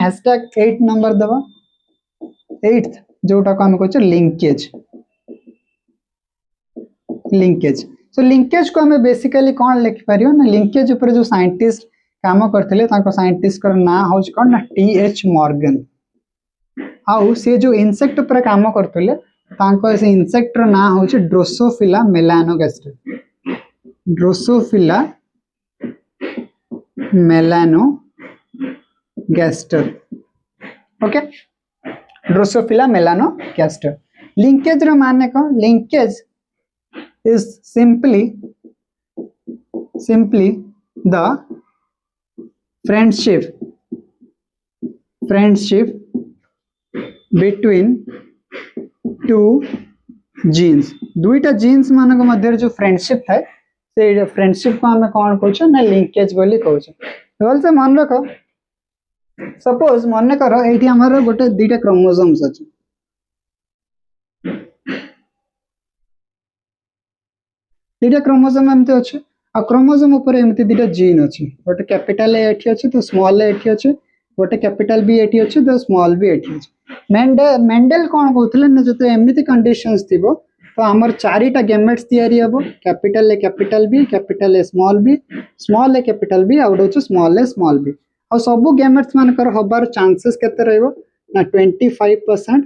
Hashtag 8 number दबा 8th जोटा को हम कहछे लिंकेज लिंकेज सो लिंकेज को हमें बेसिकली कौन लिखि पारियो ना लिंकेज ऊपर जो साइंटिस्ट काम करथिले ताको साइंटिस्ट कर ना होच कोन ना टी.एच. मॉर्गन आउ से जो इंसेक्ट ऊपर काम करथिले ताको से इंसेक्ट रो ना होच Drosophila melanogaster Drosophila melanogaster okay Drosophila melanogaster linkage रो माने को linkage is simply the friendship between two genes दुईटा जीन्स मानक मध्य जो फ्रेंडशिप थाए से फ्रेंडशिप को हमें कौन कहछो ना लिंकेज बोली कहछो भल से मन रख सपोज मन कर एठी हमर गोटे दुईटा क्रोमोसोम्स अछि दुईटा क्रोमोसोम एमती अच्छे आ क्रोमोसोम ऊपर एमती दुईटा जीन अच्छे गोटे कैपिटल ए एठी अच्छे तो स्मॉल ए एठी अच्छे गोटे कैपिटल बी एठी अच्छे तो स्मॉल बी एठी अच्छे मेंडल कौन कहउथले न जते एमती कंडीशंस थिबो तो हमर चारिटा गैमेट्स तयारी हबो capital B capital A small A capital B out होछ स्मॉल ए स्मॉल बी आ सब गैमेट्स मानकर हबार चांसेस केते रहइबो ना 25%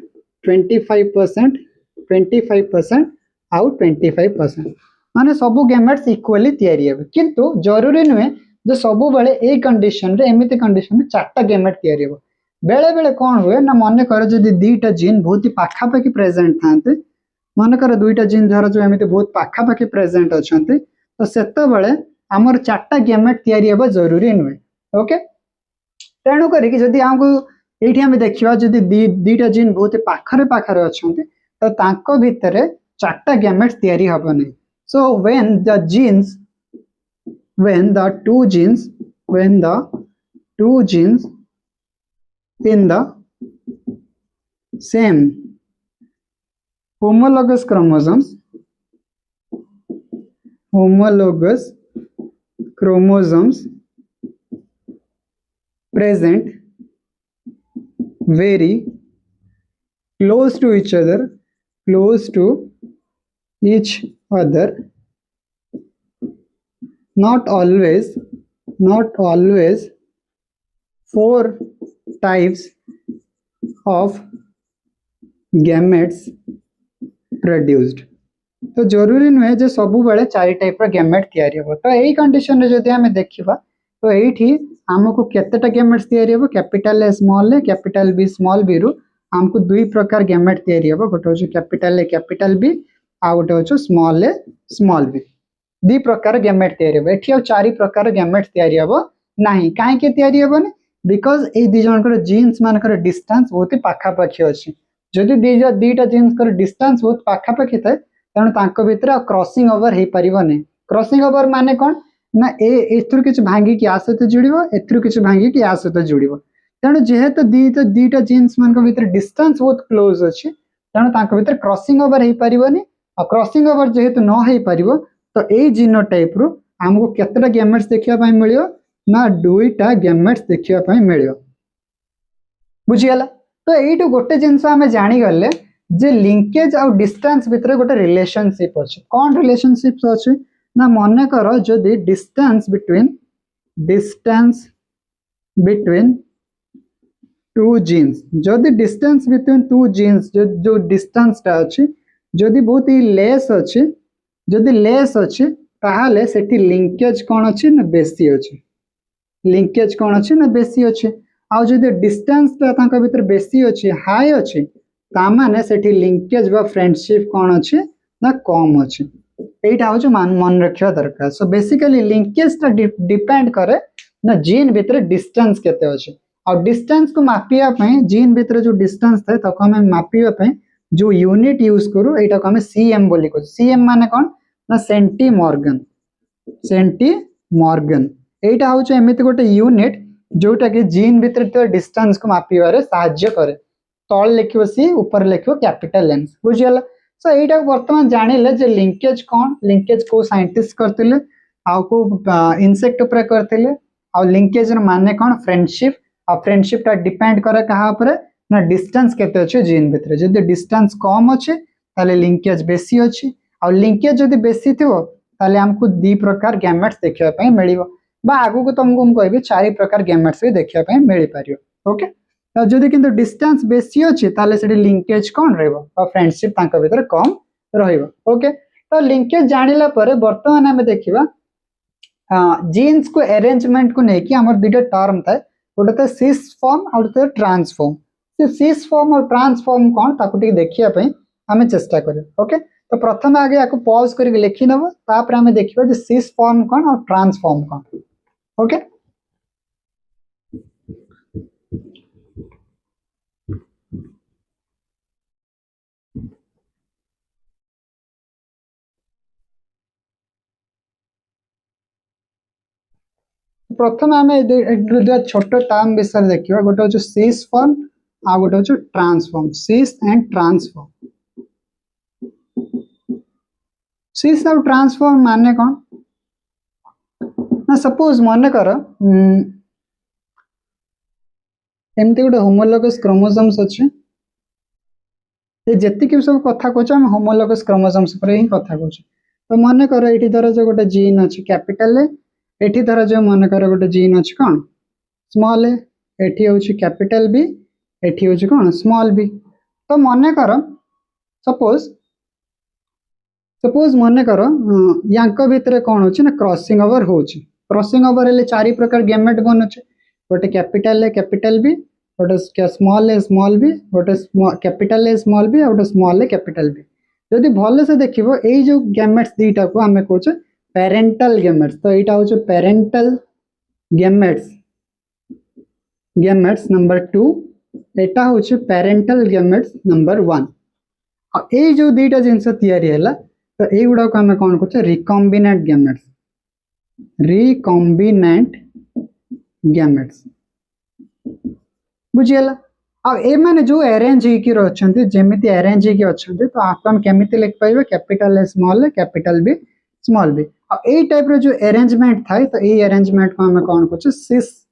25% आउ 25% माने सबु गैमेट्स इक्वली तयारी हेबे किंतु जरूरी नुहे जे सबु बेले ए कंडीशन रे एमिति कंडीशन में चारटा गैमेट तयारी हेबो बेले बेले कोन हुए ना मन कर जदी दुईटा जीन बहुत ही पाखा पाखी प्रेजेंट थांते मन कर दुईटा जीन धर जो एमिति बहुत पाखा पाखी प्रेजेंट अछंती तो सेते बेले हमर चारटा गैमेट तयारी हेबो जरूरी नुहे ओके तेणु करी कि जदी हमको एठी हम देखिबा जदी दुईटा जीन बहुत ही पाखरे पाखरे अछंती तो तांको भितरे चारटा गैमेट्स तयारी हबो नै So when the two genes in the same homologous chromosomes present very close to each other not always 4 types of gametes produced तो जरूरी नुहे जे सबु बेले 4 टाइप रो गैमेट तयारी हो तो एही कंडीशन रे जदी हमें देखिबा तो एठी हमको केतेटा गैमेट्स तयारी हो capital A capital B small B रु हमको दुई प्रकार गैमेट तयारी हो गोटे हो कैपिटल ए कैपिटल बी आ गोटे हो स्मॉल ए स्मॉल बी दी प्रकार गैमेट तयारी हो एठी 4 प्रकार गैमेट तयारी हो नाही काहे के तयारी होबनी because A the Jankar jeans मानकर डिस्टेंस बहुत ही पाखा पाखी अछि जदी दीटा जीन्स कर डिस्टेंस बहुत पाखा पाखी थाए तण तांको भितर क्रॉसिंग ओवर हे परिबो नै क्रॉसिंग ओवर माने कोन ना ए एथुर किछ भांगी कि आसे तो जुड़िबो एथुर किछ भांगी कि आसे तो जुड़िबो तण जेहेतु दीटा जीन्स मानक भितर डिस्टेंस बहुत क्लोज अछि तण तांको भितर क्रॉसिंग ओवर हे परिबोनी आ क्रॉसिंग ओवर जेहेतु न हे परिबो तो ए जीनोटाइप रु हमको केतेटा गैमेट्स देखिया पय मिलियो ना दुईटा गैमेट्स देखिया पय मिलियो बुझियला तो एइटो गोटे जिंस हमें जानि गले जे लिंकेज और डिस्टेंस भितर गोटे रिलेशनशिप अछि कोन रिलेशनशिप अछि ना माने करो जदी डिस्टेंस बिटवीन टू जीन्स जदी डिस्टेंस बिटवीन टू जीन्स जो डिस्टेंस ता अछि जदी बहुत ही लेस अछि ताहाले सेठी लिंकेज कोन अछि ना बेसी अछि लिंकेज कोन अछि ना बेसी अछि आ जदी डिस्टेंस ता तांका भीतर बेसी अछि हाई अछि ता माने सेठी लिंकेज बा फ्रेंडशिप कोन अछि ना कम अछि एटा हो जो मन रखिया दरकार सो बेसिकली लिंकेज ता डिपेंड करे ना जीन भीतर डिस्टेंस केते अछि और डिस्टेंस को मापिया पय जीन भीतर जो डिस्टेंस थाए तको हम मापिया पय जो यूनिट यूज करू एटा को हम सीएम बोली को सीएम माने कोन ना सेंटीमॉर्गन एटा हो जो एमिति गोटे यूनिट जोटा कि जीन भीतर तो डिस्टेंस को मापिबारे सहाय्य करे तळ लिखिबो सी ऊपर लिखिबो कैपिटल एन बुझियला सो एटा वर्तमान जानिले जे लिंकेज कोन लिंकेज को साइंटिस्ट करथिले आ को इंसेक्ट ऊपर करथिले आ लिंकेज र माने कोन फ्रेंडशिप आ फ्रेंडशिप टा डिपेंड करे कहा ऊपर ना डिस्टेंस केते अछि जीन भितर जदि डिस्टेंस कम अछि ताले लिंकेज बेसी अछि आ लिंकेज जदि बेसी थिवो ताले हमको दी प्रकार गैमेट्स देखिबा पय मिलिबो बा आगु को तुमको हम कहबी चारि प्रकार गैमेट्स भी देखिबा पय मिलि पारियो ओके तो जदि किंतु डिस्टेंस बेसी अछि ताले सेडी लिंकेज कोन रहइबो आ फ्रेंडशिप तांका भितर कम रहइबो ओके तो लिंकेज जानिला परे वर्तमान हमें देखिबा जीन्स को अरेंजमेंट को लेकिन हमर दुटा टर्म था गोटे तो सिस फॉर्म और गोटे ट्रांसफॉर्म से सिस फॉर्म और ट्रांसफॉर्म कौन ताकू टिके देखिया पई हमें चेष्टा करियो ओके तो प्रथम आगे याको पॉज करके लिखि नबो तापर हमें देखिबा जे सिस फॉर्म कौन और ट्रांसफॉर्म कौन ओके प्रथम आमे छोट टर्म विषय देखिबा गोटे होछ सिस फॉर्म आ गोटे होछ ट्रांसफॉर्म सिस एंड ट्रांसफॉर्म सिस और ट्रांसफॉर्म माने कौन ना सपोज माने कर एमती गोटे होमोलोगस क्रोमोसोम्स अछि ये जेति कि सब कथा कहछ हम होमोलोगस क्रोमोसोम्स पर ही कथा कहछ तो माने कर एठी धर जो गोटे जीन अछि कैपिटल ए एठी धर जो माने कर गोटे जीन अछि कोन स्मॉल ए एठी होछि कैपिटल बी एठी होछि कोन स्मॉल बी तो माने कर सपोज सपोज माने कर यांक भितरे कोन होछि ना क्रॉसिंग ओवर होछि क्रॉसिंग ओवर ले चारि प्रकार गैमेट बनछ गोटे कैपिटल ए कैपिटल बी गोटे स्मॉल ए स्मॉल बी गोटे कैपिटल ए स्मॉल बी और गोटे स्मॉल ए कैपिटल बी जदि भले से देखिबो एई जो गैमेट्स दीटा को हमें कहछ पेरेंटल गैमेट्स तो एटा होछ पेरेंटल गैमेट्स गैमेट्स नंबर 2 एटा होछ पेरेंटल गैमेट्स नंबर 1 आ एई जो दीटा जिंस तयारी हैला तो एई गुडा को हमें कोन कहछ रिकॉम्बिनेंट गैमेट्स बुझियला अब ए माने जो अरेंज ही की रहछन्ती जेमिति अरेंज ही की अछन्ती तो आपको हम केमिति लिख पाइबे capital A small A capital B small B अब ए टाइप रो जो अरेंजमेंट थाई तो ए अरेंजमेंट को हमें कोन कहछ सिस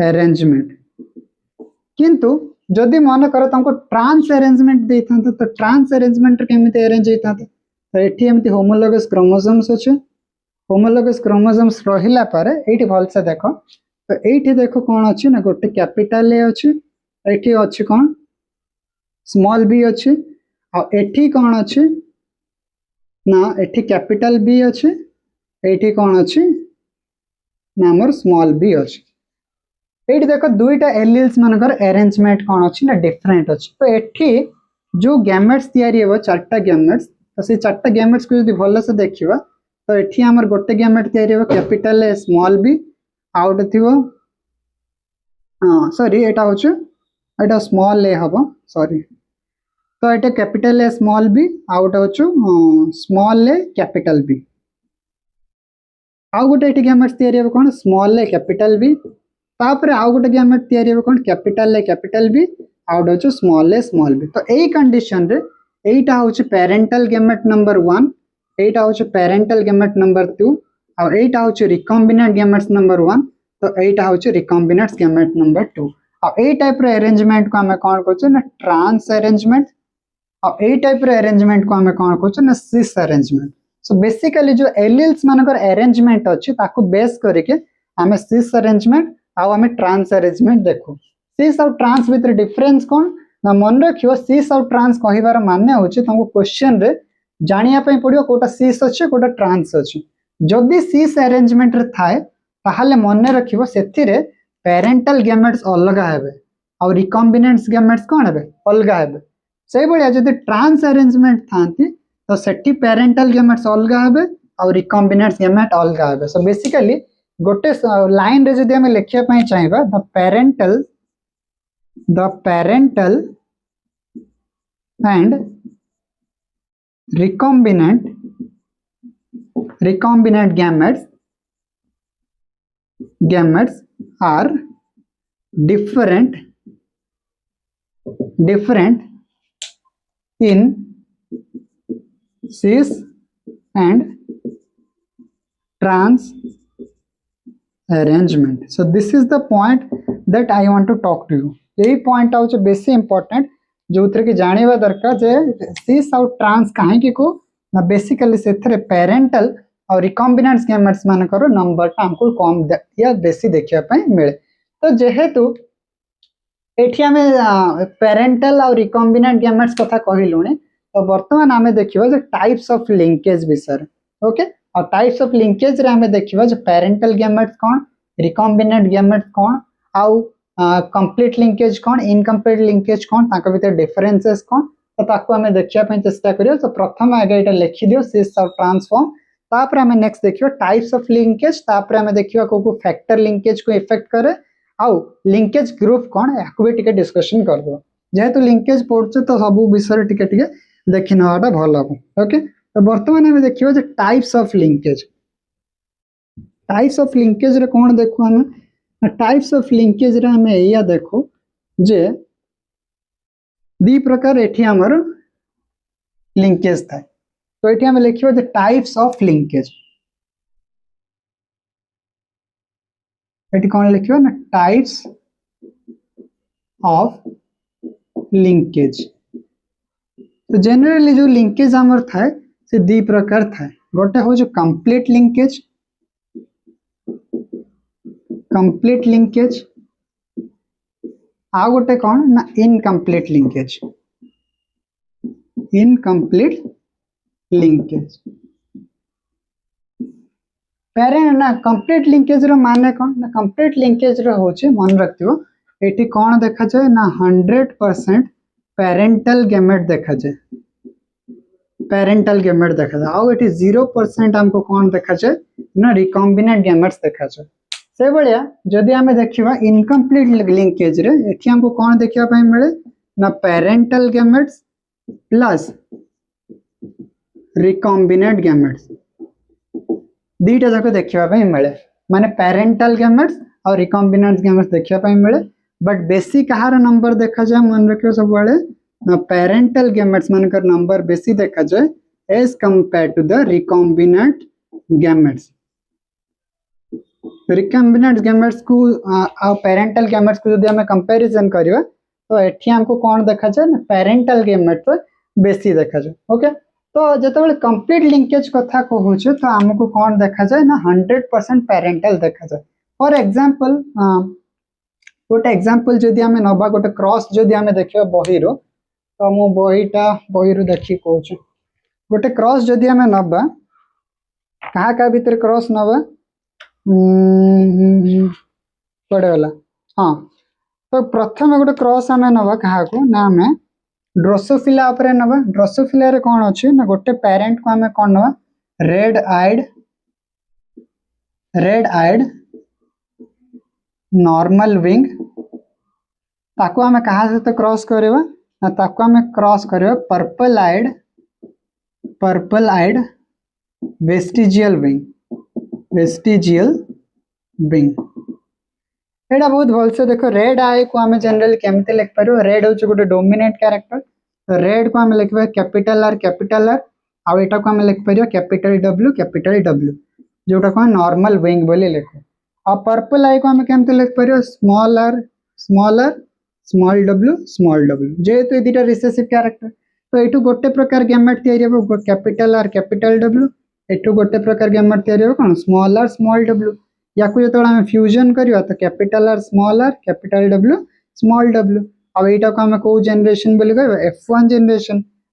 अरेंजमेंट किंतु जदि मन कर तुमको ट्रांस अरेंजमेंट देता तो ट्रांस अरेंजमेंट केमिति अरेंज होता तो एठी एमति होमोलोगस क्रोमोसोम्स अछि होमोलोगस क्रोमोसोम्स रहिला पारे एठी भल से देखो तो एठी देखो कोन अछि ना गोटे कैपिटल ए अछि एठी अछि कोन स्मॉल बी अछि आ एठी कोन अछि ना एठी कैपिटल बी अछि एठी कोन अछि ना हमर स्मॉल बी अछि एठी देखो दुईटा एलील्स मानकर अरेंजमेंट कोन अछि ना डिफरेंट अछि तो एठी जो गैमेट्स तयारी हेबो चारटा गैमेट्स तो से चारटा गैमेट्स को यदि भल से देखिबा तो एठी हमर गोटे गैमेट तयारी हेबो capital A small B out थिवो सॉरी एटा होछ एटा स्मॉल ए हबो सॉरी तो एटा capital A small B out होछ स्मॉल ए कैपिटल बी आउ गोटे एठी गैमेट्स तयारी हेबो कोन स्मॉल ए कैपिटल बी तापरे आउ गोटे गैमेट तयारी हेबो कोन capital A capital B out होछ स्मॉल बी तो एई कंडीशन रे एटा होछ पेरेंटल गैमेट नंबर 1 एटा होछ पेरेंटल गैमेट नंबर 2 और एटा होछ रिकॉम्बिनेंट गैमेट्स नंबर 1 तो एटा होछ रिकॉम्बिनेंट गैमेट नंबर 2 और ए टाइप रे अरेंजमेंट को हमें कोन कहछ ना ट्रांस अरेंजमेंट और ए टाइप रे अरेंजमेंट को हमें कोन कहछ ना सिस अरेंजमेंट सो बेसिकली जो एलील्स मानकर अरेंजमेंट अछि ताको बेस करके हमें सिस अरेंजमेंट आ हमें ट्रांस अरेंजमेंट देखो सिस और ट्रांस भीतर डिफरेंस कोन ना मन रखियो सिस और ट्रांस कहिबार माने होछि तुमको क्वेश्चन रे जानिया पय पडियो कोटा सिस अछि कोटा ट्रांस अछि जदि सिस अरेंजमेंट रे थाए ताहाले मन रखियो सेथिरे पेरेंटल गैमेट्स अलगा हेबे और रिकॉम्बिनेंट्स गैमेट्स कोन हेबे अलगा हेबे सेही बळिया जदि ट्रांस अरेंजमेंट थांती तो सेठी पेरेंटल गैमेट्स अलगा हेबे और रिकॉम्बिनेंट्स गैमेट अलगा हेबे सो बेसिकली गोटे लाइन रे जदि हम लिखिया पय चाहिबा the parental and recombinant gametes are different in cis and trans arrangement. So this is the point that I want to talk to you. यही पॉइंट आउच बेसी इंपोर्टेंट जो थे कि जानवा दरकार जे सिस आउ ट्रांस कहीं को ना बेसिकली से पेरेंटल और रिकॉम्बिनेंट गैमेट्स मानकर नंबर टा हमको कम या बेसी देखा मिले। तो जेहेतु एठी आमे पेरेंटल और रिकॉम्बिनेंट गैमेट्स कथा कहलुने तो बर्तमान आमे देखिबा जे टाइप्स ऑफ लिंकेज विषय। ओके और टाइप्स ऑफ लिंकेज रे आमे देखिबा जे पेरेंटल गैमेट्स कौन रिकॉम्बिनेंट गैमेट्स कौन आउ कंप्लीट लिंकेज कौन इनकम्प्लीट लिंकेज कौन ताको भीतर डिफरेंसेस कौन तो ताको आमे देखिया पय चेष्टा करियो। तो प्रथम आगे एटा लिखि दियो सिस और ट्रांसफॉर्म तापर आमे नेक्स्ट देखियो टाइप्स ऑफ लिंकेज तापर आमे देखियो को फैक्टर लिंकेज को इफेक्ट करे आउ लिंकेज ग्रुप कौन याकू भी टिके डिस्कशन कर दो जेहेतु लिंकेज पढ़छे तो सब विषय टिके टिके देखि नवाटा भल हम। ओके तो वर्तमान आमे देखियो जे टाइप्स ऑफ लिंकेज रे कौन देखो हम टाइप्स ऑफ लिंकेज रे हमें या देखो जे दी प्रकार एठी हमर लिंकेज था। तो एठी हमें लिखियो जे टाइप्स ऑफ लिंकेज एठी कौन लिखियो ना टाइप्स ऑफ लिंकेज। तो जनरली जो लिंकेज हमर था से दी प्रकार था गोटे हो जो कंप्लीट लिंकेज आ गोटे कौन ना इनकम्प्लीट लिंकेज पेरेंट ना कंप्लीट लिंकेज रो माने कौन ना कंप्लीट लिंकेज रो होचे मन रखियो एठी कौन देखा जाए ना 100% पेरेंटल गैमेट देखा जाए आउ एठी 0% हमको कौन देखा जाए ना रिकॉम्बिनेंट गैमेट्स देखा जाए। से भलिया जदि हमें देखिबा इनकम्प्लीट लिंकेज रे एठी हमको कौन देखिया पय मिले ना parental gametes plus recombinant gametes दीटा जाको देखिया पय मिले माने पेरेंटल गैमेट्स और रिकॉम्बिनेंट गैमेट्स देखिया पय मिले। बट बेसी कहार नंबर देखा जाए मन रखियो सब वाले ना पेरेंटल गैमेट्स मानकर नंबर बेसी देखा जाए as compared to the recombinant gametes. Recombinant gametes को आ पेरेंटल गैमेट्स को जदि हमें कंपैरिजन करियो तो एठी हमको कौन देखा जाए ना पेरेंटल गैमेट्स बेसी देखा जाए। ओके तो जतबेले कंप्लीट लिंकेज कथा कहूचे तो हमको कौन देखा जाए ना 100% पेरेंटल देखा जाए। फॉर एग्जांपल गोटे एग्जांपल जदि हमें नबा गोटे क्रॉस जदि हमें देखियो बही रो तो मु बही रो देखि कहूछु गोटे क्रॉस जदि हमें नबा कहा का भीतर क्रॉस नबा पड़े वाला हाँ तो प्रथम गोटे क्रॉस हमें नबा कहा को ना हमें ड्रोसोफिला उपरे नबा। ड्रोसोफिला रे कौन अछि ना गोटे पेरेंट को हमें कौन नबा रेड आइड नॉर्मल विंग ताको हमें कहा से तो क्रॉस करबा ना ताको हमें क्रॉस करबा पर्पल आइड वेस्टिजियल विंग एटा बहुत भल से देखो रेड आई को हमें जनरली केमते लिख पारो रेड होछ गोटे डोमिनेंट कैरेक्टर तो रेड को हमें लिखबा कैपिटल आर आ एटा को हमें लिख पारियो कैपिटल W जोटा को नॉर्मल विंग बोली लिखो। आ पर्पल आई को हमें केमते लिख पारियो स्मॉल w जेहेतु दुटा रिसेसिव कैरेक्टर तो एटू गोटे प्रकार गैमेट तैयारी हो कैपिटल आर कैपिटल W एटू गोटे प्रकार गैमेट तैयारी हो कौन स्मॉल w या को जतबे हम फ्यूजन करियो तो capital R capital W small w अब एटा को हम को जनरेशन बोली कहबो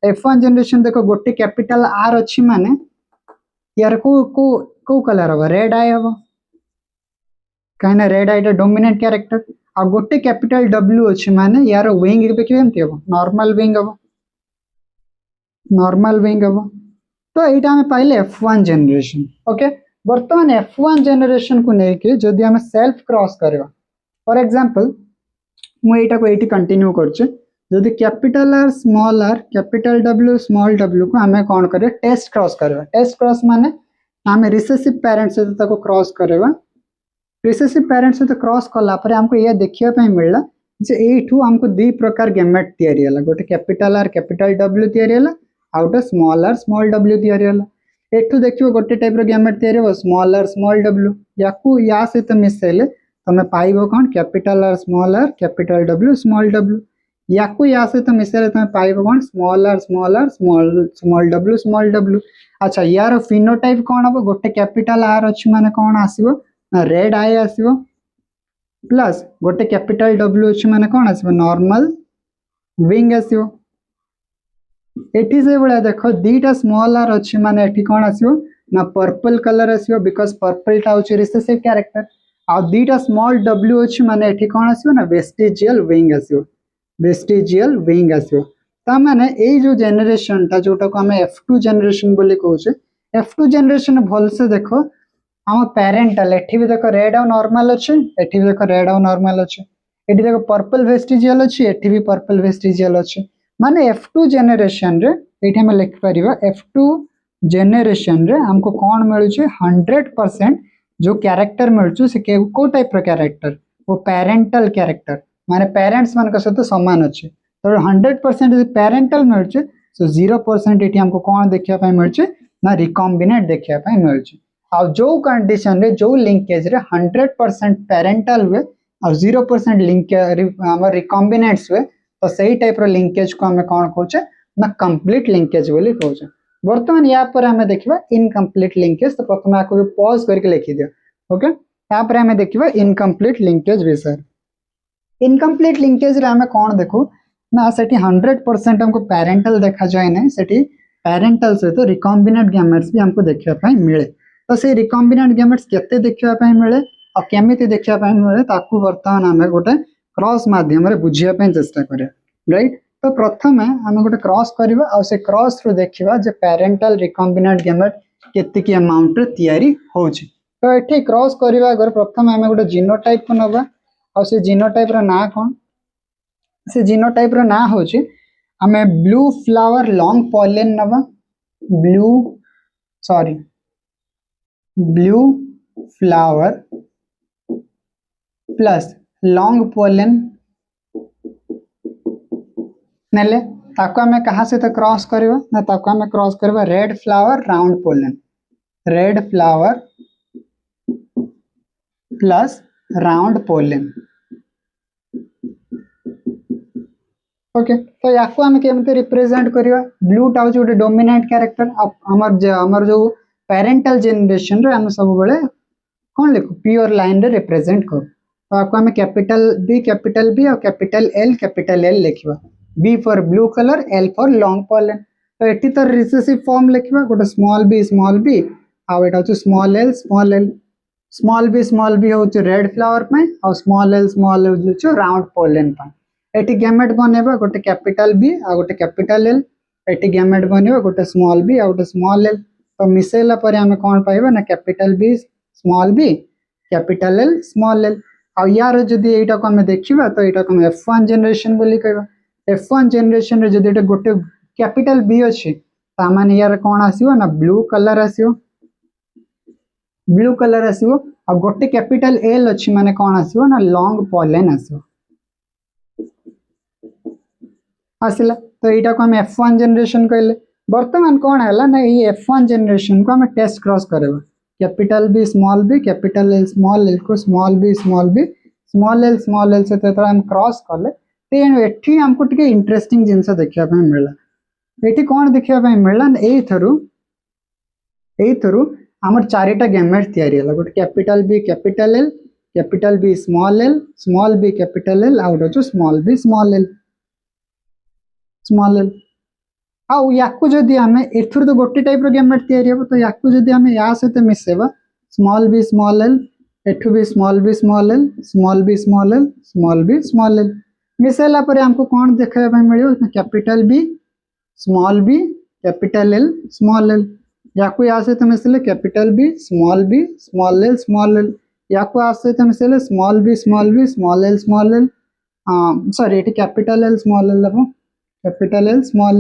F1 जनरेशन देखो गोटे कैपिटल R अछि माने यार को कलर हो रेड आई हो कहना रेड आई डोमिनेंट कैरेक्टर आ गोटे कैपिटल W अछि माने यार विंग पे केमती हो नॉर्मल विंग हो तो एटा हम पाइले F1 जनरेशन। ओके वर्तमान F1 जनरेशन को लेके जदि हम सेल्फ क्रॉस करबा फॉर एग्जांपल मु एटा को एटी कंटिन्यू करछे जदि capital R capital W small w को हमें कौन करे टेस्ट क्रॉस माने हमें रिसेसिव पेरेंट से ताको क्रॉस करबा रिसेसिव पेरेंट से तो क्रॉस कला पर हमको ये देखिया पे मिलला जे एठू हमको दी प्रकार गैमेट तैयारी हला गोटे कैपिटल R कैपिटल W तैयारी हला आ गोटे स्मॉल r स्मॉल w तैयारी हला। एठू देखियो गोटे टाइप रो गैमेट तैयारी हो स्मॉल आर स्मॉल डब्ल्यू याकू या सहित मिसेले तमे पाइबो कोन capital R capital W small W याकू या सहित मिसेले तमे पाइबो कोन स्मॉल आर स्मॉल डब्ल्यू। अच्छा यार फिनोटाइप कोन हबो गोटे कैपिटल आर अछि माने कोन आसीबो ना रेड आई आसीबो प्लस गोटे कैपिटल डब्ल्यू अछि माने कोन आसीबो नॉर्मल विंग आसीबो। एठी से बळा देखो दीटा स्मॉल आर अछि माने एठी कोन आसीबो ना पर्पल कलर आसीबो बिकॉज़ पर्पल टा अछि रिसेसिव कैरेक्टर आ दीटा स्मॉल डब्ल्यू अछि माने एठी कोन आसीबो ना वेस्टिजियल विंग आसीबो वेस्टिजियल विंग आसीबो। ता माने एई जो जनरेशन ता जोटा को हमें F2 जनरेशन बोली कहउछे F2 जनरेशन भल से देखो हम पेरेंटल एठी भी देखो रेड और नॉर्मल अछि एठी भी देखो रेड और नॉर्मल अछि एठी देखो पर्पल वेस्टिजियल अछि एठी भी पर्पल वेस्टिजियल अछि माने F2 जनरेशन रे एठी हम लिख परिबा F2 जनरेशन रे हमको कोन मिलुछे 100% जो कैरेक्टर मिलुछे से को टाइप रो कैरेक्टर वो पेरेंटल कैरेक्टर माने पेरेंट्स मान के साथ समान अछि तो 100% पेरेंटल मिलुछे सो 0% एठी हमको कोन देखिया पय मिलुछे ना रिकॉम्बिनेट देखिया पय मिलुछे आ जो कंडीशन रे जो लिंकेज रे 100% पेरेंटल हुए और 0% लिंक हमर रिकॉम्बिनेट्स हुए तो सही टाइप रो लिंकेज को हमें कोन कहउछे ना कंप्लीट लिंकेज बोली कहउछे। वर्तमान या पर हमें देखिबा इनकम्प्लीट लिंकेज तो प्रथम आको पॉज करके लिखि दियो ओके या पर हमें देखिबा इनकम्प्लीट लिंकेज विषय इनकम्प्लीट लिंकेज रे हमें कोन देखु ना सेठी 100% हमको पेरेंटल देखा जाए नै सेठी पेरेंटल से तो रिकॉम्बिनेट गैमेट्स भी हमको देखिया पय मिले तो से रिकॉम्बिनेट गैमेट्स केते देखिया पय मिले और केमिति देखिया पय मिले ताकू वर्तमान हमें गोटे क्रॉस माध्यम रे बुझिया पय चेष्टा करिया राइट। तो प्रथमे हमें गोटे क्रॉस करबा और से क्रॉस रो देखिबा जे पेरेंटल रिकॉम्बिनेट गैमेट केते की अमाउंट रे तयारी होउची तो एठी क्रॉस करबा अगर प्रथमे हमें गोटे जीनोटाइप को नबा और से जीनोटाइप रो ना कोन से जीनोटाइप रो ना होची हमें ब्लू फ्लावर लॉन्ग पॉलन नबा blue flower plus long pollen नेले ताको हमें कहा से तो क्रॉस करबा ना ताको हमें क्रॉस करबा red flower round pollen red flower plus round pollen okay तो याको हम केमते रिप्रेजेंट करिवा ब्लू टा जो डोमिनेंट कैरेक्टर हमर जो पेरेंटल जनरेशन रे हम सब बळे कोन लिखो प्योर लाइन रे रिप्रेजेंट कर तो आपको हमें कैपिटल बी और कैपिटल एल लिखिबा B for blue colour L for long pollen तो एटी तो रिसेसिव फॉर्म लिखिबा गोटे स्मॉल बी आ एटा हो स्मॉल बी हो रेड फ्लावर पे और स्मॉल एल हो राउंड पॉलन पे एटी गैमेट बनेबा गोटे कैपिटल बी आ गोटे कैपिटल एल एटी गैमेट बनेबा गोटे स्मॉल बी आ गोटे स्मॉल एल तो मिसेला पर हम कोन पाइबा ना capital B small B capital L small L आ यार जदी एटा को हम देखिबा तो एटा को F1 जनरेशन बोली कहबा F1 जनरेशन रे जदी एटा गोटे कैपिटल बी अछि ता माने यार कोन आसीबो ना ब्लू कलर आसीबो आ गोटे कैपिटल एल अछि माने कोन आसीबो ना लॉन्ग पॉलन आसीबो आसिला तो एटा को हम F1 जनरेशन कहले वर्तमान कोन हला ना ये F1 जनरेशन को हम टेस्ट क्रॉस करबा कैपिटल बी कैपिटल एल को स्मॉल बी स्मॉल एल से तो हम क्रॉस करले ते एठी हमको टिके इंटरेस्टिंग जिंस देखिया पे मिलला एठी कोन देखिया पे मिलला एई थरु हमर चारिटा गैमेट तयारी हला गोटे capital B small B capital L out हो स्मॉल एल आ याकू जदी हमें एथुर तो गोटे टाइप रो गैमेट तयारी हो तो याकू जदी हमें या सहित मिसेबा स्मॉल एल एठू भी स्मॉल एल मिसेला पर हमको कौन देखा पे मिलियो capital B capital L small L याकू या सहित मिसले कैपिटल बी स्मॉल एल याकू या सहित मिसले small B small L sorry एटी कैपिटल एल स्मॉल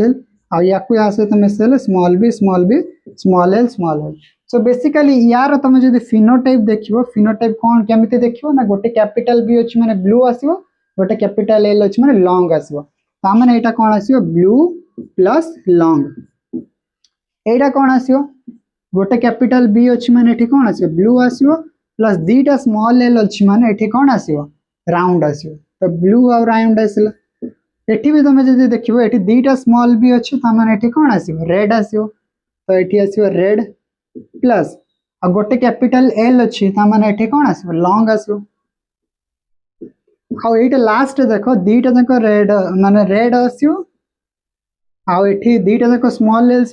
एल आ याकू या सहित मिसले small B small L so basically यार तुम जदी फिनोटाइप देखिबो फिनोटाइप कोन केमिति देखिबो ना गोटे कैपिटल बी अछि माने ब्लू आसीबो गोटे कैपिटल एल अछि माने लॉन्ग आसीबो ता माने एटा कोन आसीबो ब्लू प्लस लॉन्ग एटा कोन आसीबो गोटे कैपिटल बी अच्छी माने एठी कोन आसीबो ब्लू आसीबो प्लस दीटा स्मॉल एल अच्छी माने एठी कोन आसीबो राउंड आसीबो तो ब्लू और राउंड आसीला एठी भी तुम जदि देखिबो एठी दीटा स्मॉल बी अच्छी त माने एठी कोन आसीबो रेड आसीबो तो एठी आसीबो रेड प्लस आ गोटे कैपिटल एल अच्छी त माने एठी कोन आसीबो लॉन्ग आसीबो आ एठी लास्ट देखो दीटा जक रेड माने रेड आसीबो आ एठी दीटा जक स्मॉल एल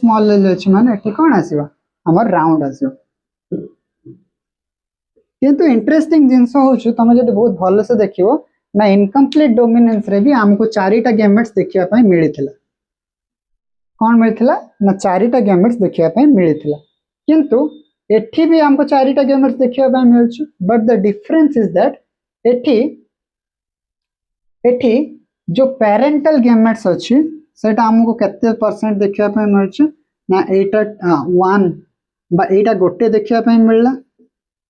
अच्छी माने एठी कोन आसीबो हमर राउंड आसीबो किंतु इंटरेस्टिंग जिनस होछु तुम जदि बहुत भलो से देखिबो ना इनकम्प्लीट डोमिनेंस रे भी हमको चारिटा गेमेट्स देखिया पई मिलिथिला कौन मिलथिला ना चारिटा गेमेट्स देखिया पई मिलिथिला किंतु एठी भी हमको चारिटा गेमेट्स देखिया पई मिलछु but the difference is that एठी एठी जो पेरेंटल गेमेट्स अछि सेटा हमको केते परसेंट देखिया पई मिलछु ना एटा 1 बा एटा गोटे देखिया पई मिलला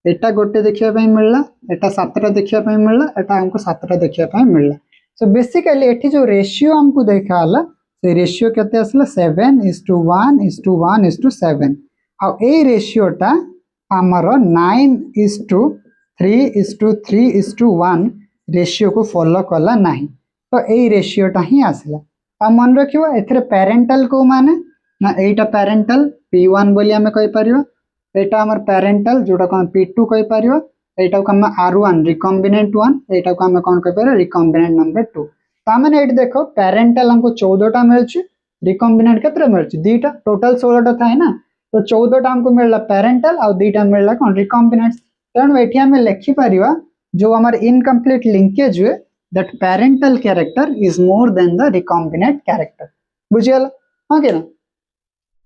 एटा गोटे देखिया पई मिलला एटा सातटा देखिया पई मिलला एटा हमको सातटा देखिया पई मिलला सो बेसिकली एठी जो रेशियो हमको देखाला से रेशियो केते असला 7:1:1:7 आ ए रेशियोटा हमर 9:3:3:1 रेशियो को फॉलो कला नाही तो ए रेशियोटा ही आसला आ मन रखियो एथरे पेरेंटल को माने ना एटा पेरेंटल p1 बोली हमें कहि परियो एटा हमर पेरेंटल जोटा कोन p2 कहि परियो एटा को हम r1 रिकॉम्बिनेंट 1 एटा को हम कोन कहि परियो रिकॉम्बिनेंट नंबर 2 ता माने एट देखो पेरेंटल हमको 14 टा मिलछि रिकॉम्बिनेंट केतरा मिलछि दीटा टोटल 16 टा थाए ना तो 14 टा हमको मिलला पेरेंटल और दीटा मिलला कोन रिकॉम्बिनेंट्स तण एठी हम लिखि परियो जो हमर इनकम्प्लीट लिंकेज हुए that parental character is more than the recombinant character बुझियला हां के ना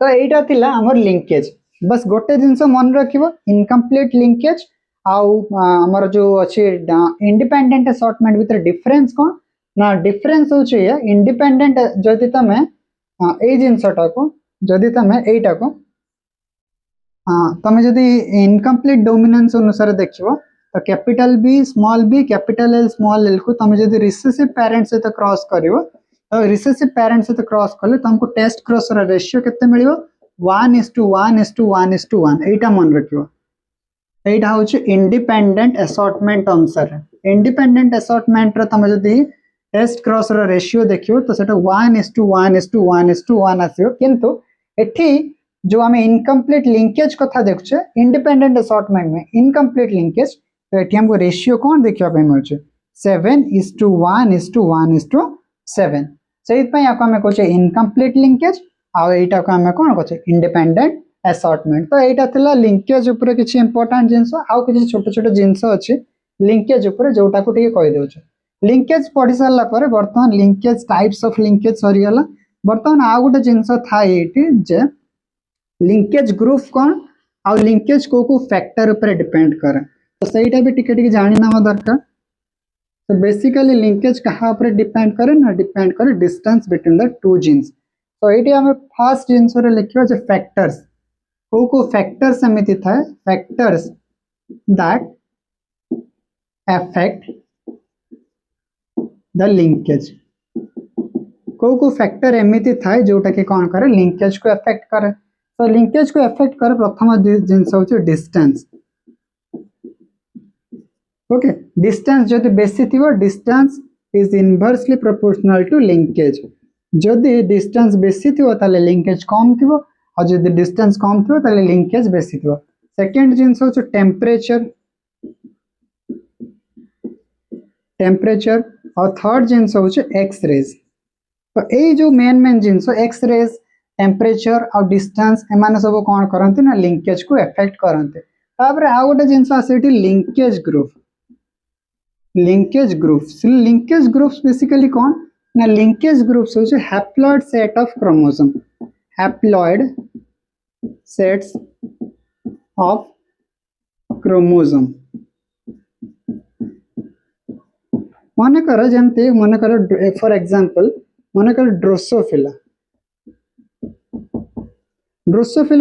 तो एटा थिला हमर लिंकेज बस गोटे जिनस मन रखिबो इनकम्प्लीट लिंकेज आउ हमर जो अछि इंडिपेंडेंट असॉर्टमेंट भीतर डिफरेंस कोन ना डिफरेंस होछि या इंडिपेंडेंट जदि तमे ए जिनसटा को जदि तमे एटा को तमे जदि इनकम्प्लीट डोमिनेंस अनुसार देखिबो तो capital B capital L small L को तमे जदि रिसेसिव पेरेंट से तो क्रॉस करिवो तो रिसेसिव पेरेंट से तो क्रॉस करले तुमको टेस्ट क्रॉस रा रेशियो केते मिलियो 1:1:1:1 एटा मन रखियो एटा होछि इंडिपेंडेंट असॉर्टमेंट अनुसार इंडिपेंडेंट असॉर्टमेंट रा तमे जदि टेस्ट क्रॉस रा रेशियो देखियो तो सेटा 1:1:1:1 आसियो किंतु एठी जो हमें इनकम्प्लीट लिंकेज कथा देखछे इंडिपेंडेंट असॉर्टमेंट में इनकम्प्लीट लिंकेज तो एठी हमको रेशियो कोन देखिया पे मिलछे 7:1:1:7 सेहि पई आपको हमें कहछे इनकम्प्लीट लिंकेज आ एटा को हमें कोन कहछे इंडिपेंडेंट असॉर्टमेंट तो एटा थिला लिंकेज ऊपर किछि इंपोर्टेंट जिंस आउ किछि छोट छोट जिंस अछि लिंकेज ऊपर जोटा को टिके कहि देउछ लिंकेज पढि सारला परे वर्तमान लिंकेज टाइप्स ऑफ लिंकेज सरी गला वर्तमान आ गोटे जिंस थाए एटी जे लिंकेज ग्रुप कौन आ लिंकेज को फैक्टर ऊपर डिपेंड करे तो सेटा भी टिके टिके जानि नाम दरकार तो बेसिकली लिंकेज कहा ऊपर डिपेंड करे ना डिपेंड करे distance between the two genes तो एटी हमें फर्स्ट जिंस रे लिखियो जे फैक्टर्स को फैक्टर्स एमिति थाए factors that affect the linkage को फैक्टर एमिति थाए जोटा कि कोन करे लिंकेज को अफेक्ट करे तो लिंकेज को अफेक्ट करे प्रथम जिंस होचे डिस्टेंस ओके डिस्टेंस जदि बेसी थिबो distance is inversely proportional to linkage जदि डिस्टेंस बेसी थिबो ताले लिंकेज कम थिबो और जदि डिस्टेंस कम थिबो ताले लिंकेज बेसी थिबो सेकंड जिंस होचे टेम्परेचर और थर्ड जिंस होचे एक्स रेज तो ए जो मेन जिंस एक्स रेज टेम्परेचर और डिस्टेंस एमाने सब कौन करते ना लिंकेज को अफेक्ट करते तापर आ गोटे जिंस आसेठी लिंकेज ग्रुप्स बेसिकली कौन ना लिंकेज ग्रुप्स होचे haploid set of chromosome haploid sets of chromosome मन कर जमते मन कर फॉर एग्जांपल मन कर ड्रोसोफिला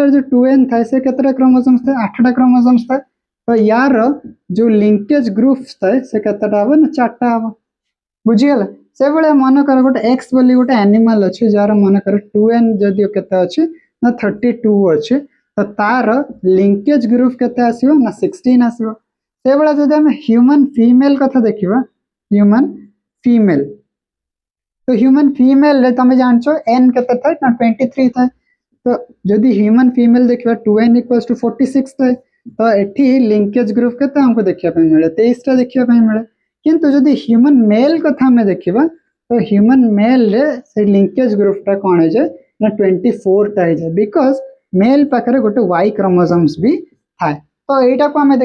जो 2n था से केतरा क्रोमोसोम्स थे 8टा क्रोमोसोम्स था तो यार जो लिंकेज ग्रुप्स था से केतटा हो ना 4टा हो बुझियला से बळे मन कर गोटे एक्स बोली गोटे एनिमल अछि जार मन कर 2n जदियो केते अछि ना 32 अछि तो तार लिंकेज ग्रुप केते आसीबो ना 16 आसीबो। से बेला जदि हम ह्यूमन फीमेल कथा देखिबा, ह्यूमन फीमेल, तो ह्यूमन फीमेल रे तमे जानछो n केते थाए ना 23 थाए। तो जदि ह्यूमन फीमेल देखिबा 2n = 46 थाए, तो एठी लिंकेज ग्रुप केते हमको देखिया पय मिले 23 टा देखिया पय मिले। किंतु जदि ह्यूमन मेल कथा में देखिबा, तो ह्यूमन मेल रे से लिंकेज ग्रुप टा कोन हे जे ना 24 टा हे जे, बिकॉज़ मेल पाखरे गोटे y क्रोमोसोम्स भी थाए। तो एटा को हमें